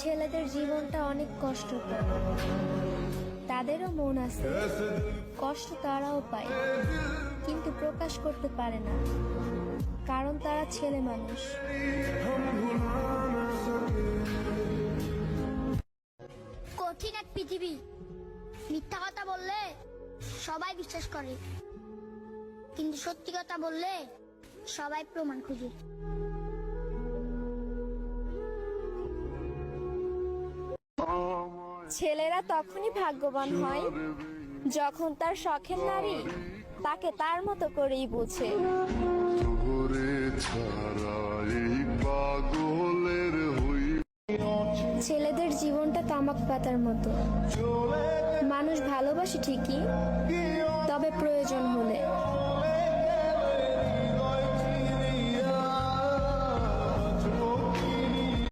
ছেলেদের জীবনটা অনেক কষ্টকর, তাদেরও মন আছে, কষ্ট তারাও পায়, কিন্তু প্রকাশ করতে পারে না, কারণ তারা ছেলে মানুষ। কঠিন এক পৃথিবী, মিথ্যা কথা বললে সবাই বিশ্বাস করে, কিন্তু সত্যি কথা বললে সবাই প্রমাণ খুঁজে। ছেলেরা তখনই ভাগ্যবান হয় যখন তার শখের নারী তাকে তার মতো করেই বোঝে। ছেলেদের জীবনটা তামাক পাতার মতো, মানুষ ভালোবাসে ঠিকই, তবে প্রয়োজন হলে।